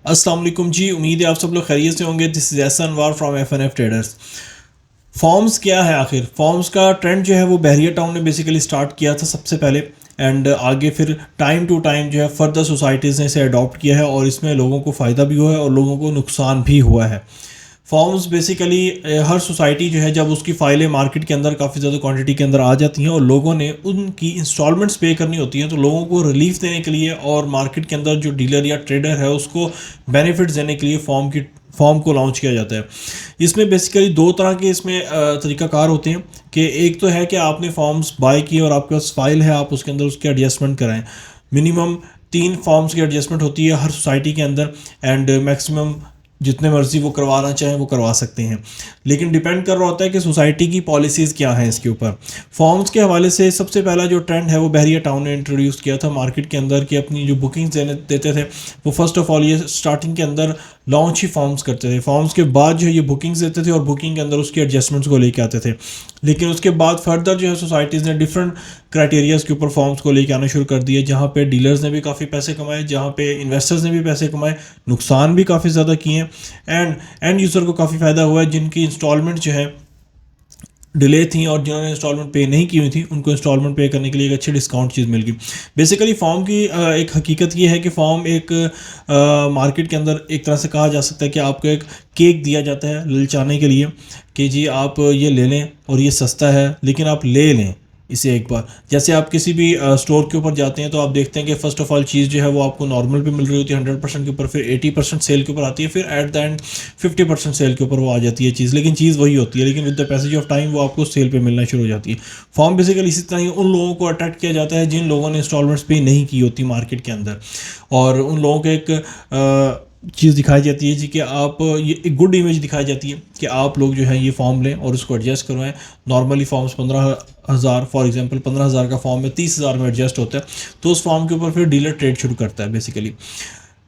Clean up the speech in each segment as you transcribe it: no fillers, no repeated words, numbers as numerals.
अस्सलाम वालेकुम जी, उम्मीद है आप सब लोग खैरियत से होंगे। This is Ehsan Waar from F traders. Forms क्या है आखिर? फॉर्म्स का ट्रेंड जो है वो बहरिया टाउन ने बेसिकली स्टार्ट किया था सबसे पहले, एंड आगे फिर टाइम टू टाइम जो है फर्दर सोसाइटीज़ ने इसे अडॉप्ट किया है और इसमें लोगों को फ़ायदा भी हुआ है और लोगों को नुकसान भी हुआ है। फॉर्म्स बेसिकली हर सोसाइटी जो है जब उसकी फ़ाइलें मार्केट के अंदर काफ़ी ज़्यादा क्वांटिटी के अंदर आ जाती हैं और लोगों ने उनकी इंस्टॉलमेंट्स पे करनी होती हैं, तो लोगों को रिलीफ देने के लिए और मार्केट के अंदर जो डीलर या ट्रेडर है उसको बेनिफिट्स देने के लिए फॉर्म को लॉन्च किया जाता है। इसमें बेसिकली दो तरह के इसमें तरीक़ाकार होते हैं कि एक तो है कि आपने फॉर्म्स बाय किए और आपके पास फाइल है, आप उसके अंदर उसके एडजस्टमेंट कराएं। मिनिमम 3 फॉर्म्स की एडजस्टमेंट होती है हर सोसाइटी के अंदर, एंड मैक्सिमम जितने मर्जी वो करवाना चाहें वो करवा सकते हैं, लेकिन डिपेंड कर रहा होता है कि सोसाइटी की पॉलिसीज़ क्या हैं इसके ऊपर। फॉर्म्स के हवाले से सबसे पहला जो ट्रेंड है वो बहरिया टाउन ने इंट्रोड्यूस किया था मार्केट के अंदर, कि अपनी जो बुकिंग्स देते थे वो फर्स्ट ऑफ ऑल ये स्टार्टिंग के अंदर लॉन्च ही फॉर्म्स करते थे। फॉर्म्स के बाद जो है ये बुकिंग्स देते थे और बुकिंग के अंदर उसके एडजस्टमेंट्स को लेके आते थे, लेकिन उसके बाद फर्दर जो है सोसाइटीज़ ने डिफरेंट क्राइटेरियाज़ के ऊपर फॉर्म्स को लेके आना शुरू कर दिया, जहाँ पे डीलर्स ने भी काफ़ी पैसे कमाए, जहाँ पे इन्वेस्टर्स ने भी पैसे कमाए, नुकसान भी काफ़ी ज़्यादा किए हैं, एंड यूज़र को काफ़ी फ़ायदा हुआ है जिनकी इंस्टॉलमेंट जो है डिले थी और जिन्होंने इंस्टॉलमेंट पे नहीं की हुई थी उनको इंस्टॉलमेंट पे करने के लिए एक अच्छी डिस्काउंट चीज़ मिल गई। बेसिकली फ़ॉर्म की एक हकीकत ये है कि फ़ॉर्म एक मार्केट के अंदर एक तरह से कहा जा सकता है कि आपको एक केक दिया जाता है ललचाने के लिए कि जी आप ये ले लें और ये सस्ता है, लेकिन आप ले लें इसे एक बार। जैसे आप किसी भी स्टोर के ऊपर जाते हैं तो आप देखते हैं कि फ़र्स्ट ऑफ ऑल चीज़ जो है वो आपको नॉर्मल पे मिल रही होती है 100% के ऊपर, फिर 80% सेल के ऊपर आती है, फिर एट द एंड 50% सेल के ऊपर वो आ जाती है चीज़, लेकिन चीज़ वही होती है, लेकिन with the passage of time वो आपको सेल पे मिलना शुरू हो जाती है। फॉर्म बेसिकली इसी तरह ही उन लोगों को अट्रैक्ट किया जाता है जिन लोगों ने इंस्टॉलमेंट्स पे नहीं की होती मार्केट के अंदर, और उन लोगों को एक चीज़ दिखाई जाती है जी कि आप ये एक गुड इमेज दिखाई जाती है कि आप लोग जो है ये फॉर्म लें और उसको एडजस्ट करवाएं। नॉर्मली फॉर्म्स 15,000 फॉर एग्जांपल 15,000 का फॉर्म है 30,000 में एडजस्ट होता है, तो उस फॉर्म के ऊपर फिर डीलर ट्रेड शुरू करता है। बेसिकली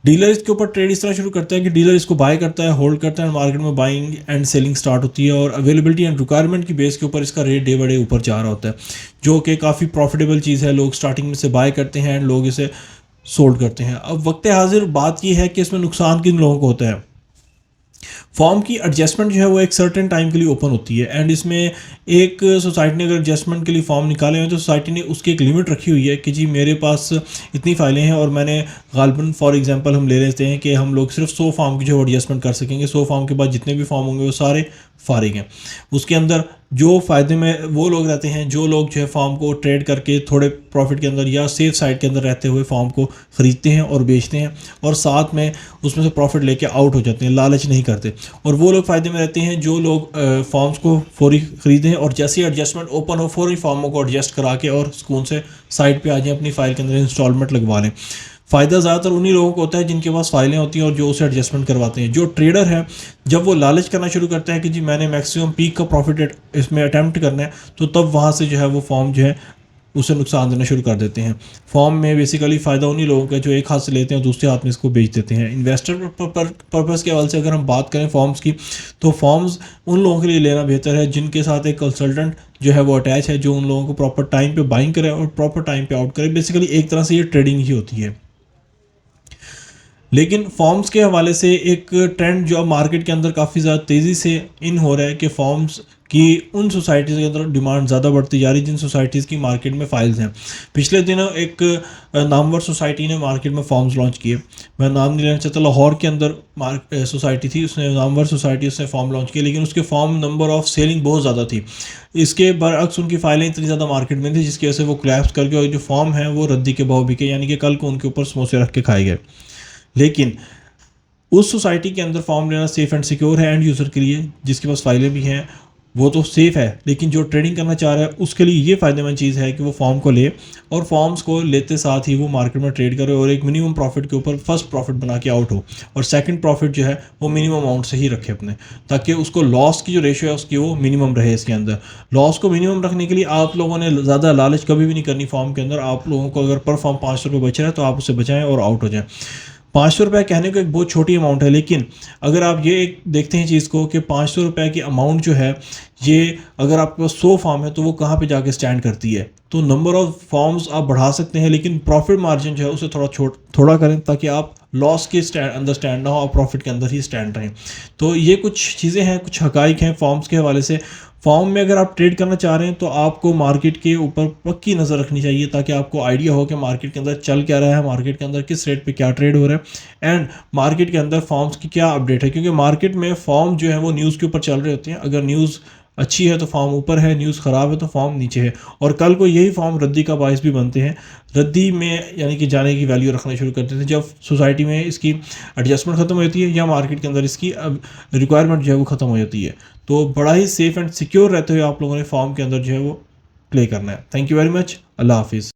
डीलर इसके ऊपर ट्रेड इस तरह शुरू करता है कि डीलर इसको बाय करता है, होल्ड करता है, मार्केट में बाइंग एंड सेलिंग स्टार्ट होती है और अवेलेबिलिटी एंड रिक्वायरमेंट की बेस के ऊपर इसका रेट डे बाय डे ऊपर जा रहा होता है, जो कि काफ़ी प्रॉफिटेबल चीज़ है। लोग स्टार्टिंग में से बाय करते हैं एंड लोग इसे सोल्ड करते हैं। अब वक्त हाजिर बात यह है कि इसमें नुकसान किन लोगों को होता है। फॉर्म की एडजस्टमेंट जो है वो एक सर्टेन टाइम के लिए ओपन होती है, एंड इसमें एक सोसाइटी ने अगर एडजस्टमेंट के लिए फॉर्म निकाले हैं तो सोसाइटी ने उसकी एक लिमिट रखी हुई है कि जी मेरे पास इतनी फाइलें हैं और मैंने गालबन फॉर एग्जांपल हम ले लेते हैं कि हम लोग सिर्फ 100 फॉर्म की जो एडजस्टमेंट कर सकेंगे। 100 फॉर्म के बाद जितने भी फॉर्म होंगे वो सारे फारिग हैं। उसके अंदर जो फ़ायदे में वो लोग रहते हैं जो लोग जो है फॉर्म को ट्रेड करके थोड़े प्रॉफिट के अंदर या सेफ साइड के अंदर रहते हुए फॉर्म को ख़रीदते हैं और बेचते हैं, और साथ में उसमें से प्रॉफिट लेके आउट हो जाते हैं, लालच नहीं करते। और वो लोग फ़ायदे में रहते हैं जो लोग फॉर्म्स को फौरी ख़रीदें और जैसे ही एडजस्टमेंट ओपन हो फौरी फॉर्मों को एडजस्ट करा के और सुकून से साइड पे आ जाएं, अपनी फ़ाइल के अंदर इंस्टॉलमेंट लगवा लें। फ़ायदा ज़्यादातर उन्हीं लोगों को होता है जिनके पास फाइलें होती हैं और जो उसे एडजस्टमेंट करवाते हैं। जो ट्रेडर है जब वो लालच करना शुरू करता है कि जी मैंने मैक्सिमम पीक का प्रॉफिट इसमें अटैम्प्ट करना है, तो तब वहाँ से जो है वो फॉर्म जो है उसे नुकसान देना शुरू कर देते हैं। फॉर्म में बेसिकली फ़ायदा उन्हीं लोगों का जो एक हाथ से लेते हैं और दूसरे हाथ में इसको बेच देते हैं। इन्वेस्टर पर्पज़ के हवाले से अगर हम बात करें फॉर्म्स की, तो फॉर्म्स उन लोगों के लिए लेना बेहतर है जिनके साथ एक कंसल्टेंट जो है वो अटैच है, जो उन लोगों को प्रॉपर टाइम पे बाइंग करे और प्रॉपर टाइम पे आउट करे। बेसिकली एक तरह से ये ट्रेडिंग ही होती है। लेकिन फॉर्म्स के हवाले से एक ट्रेंड जो अब मार्केट के अंदर काफ़ी ज़्यादा तेज़ी से इन हो रहा है कि फॉर्म्स की उन सोसाइटीज़ के अंदर डिमांड ज़्यादा बढ़ती जा रही है जिन सोसाइटीज़ की मार्केट में फाइल्स हैं। पिछले दिनों एक नामवर सोसाइटी ने मार्केट में फॉर्म्स लॉन्च किए। मैं नाम नहीं लेना चाहता, लाहौर के अंदर सोसाइटी थी, उसने नामवर सोसाइटी उसने फॉर्म लॉन्च किए, लेकिन उसके फॉर्म नंबर ऑफ सेलिंग बहुत ज़्यादा थी। इसके बरअक्स उनकी फाइलें इतनी ज़्यादा मार्केट में थी जिसकी वजह से वो क्लैप्स करके और जो फॉर्म है वो रद्दी के भाव बिके, यानी कि कल को उनके ऊपर समोसे रख के खाए गए। लेकिन उस सोसाइटी के अंदर फॉर्म लेना सेफ़ एंड सिक्योर है एंड यूज़र के लिए, जिसके पास फाइलें भी हैं वो तो सेफ़ है, लेकिन जो ट्रेडिंग करना चाह रहा है उसके लिए ये फ़ायदेमंद चीज़ है कि वो फॉर्म को ले और फॉर्म्स को लेते साथ ही वो मार्केट में ट्रेड करे और एक मिनिमम प्रॉफिट के ऊपर फर्स्ट प्रॉफिट बना के आउट हो, और सेकंड प्रॉफिट जो है वो मिनिमम अमाउंट से ही रखे अपने, ताकि उसको लॉस की जो रेशियो है उसकी वो मिनिमम रहे। इसके अंदर लॉस को मिनिमम रखने के लिए आप लोगों ने ज़्यादा लालच कभी भी नहीं करनी फॉर्म के अंदर। आप लोगों को अगर पर फॉर्म 500 रुपये बच रहा है तो आप उसे बचाएँ और आउट हो जाएँ। ₹500 कहने को एक बहुत छोटी अमाउंट है, लेकिन अगर आप ये एक देखते हैं चीज़ को कि ₹500 की अमाउंट जो है, ये अगर आपके पास 100 फॉर्म है तो वो कहाँ पे जाके स्टैंड करती है। तो नंबर ऑफ़ फॉर्म्स आप बढ़ा सकते हैं, लेकिन प्रॉफिट मार्जिन जो है उसे थोड़ा करें, ताकि आप लॉस के अंदर स्टैंड ना हो और प्रॉफिट के अंदर ही स्टैंड रहें। तो ये कुछ चीज़ें हैं, कुछ हकाइक हैं फॉर्म्स के हवाले से। फॉर्म में अगर आप ट्रेड करना चाह रहे हैं तो आपको मार्केट के ऊपर पक्की नज़र रखनी चाहिए, ताकि आपको आइडिया हो कि मार्केट के अंदर चल क्या रहा है, मार्केट के अंदर किस रेट पे क्या ट्रेड हो रहा है, एंड मार्केट के अंदर फॉर्म्स की क्या अपडेट है। क्योंकि मार्केट में फॉर्म जो है वो न्यूज़ के ऊपर चल रहे होते हैं। अगर न्यूज़ अच्छी है तो फॉर्म ऊपर है, न्यूज़ ख़राब है तो फॉर्म नीचे है, और कल को यही फॉर्म रद्दी का बायस भी बनते हैं। रद्दी में यानी कि जाने की वैल्यू रखना शुरू कर देते हैं जब सोसाइटी में इसकी एडजस्टमेंट ख़त्म हो जाती है, या मार्केट के अंदर इसकी अब रिक्वायरमेंट जो है वो ख़त्म हो जाती है। तो बड़ा ही सेफ़ एंड सिक्योर रहते हुए आप लोगों ने फॉर्म के अंदर जो है वो प्ले करना है। Thank you very much. अल्लाह हाफिज़।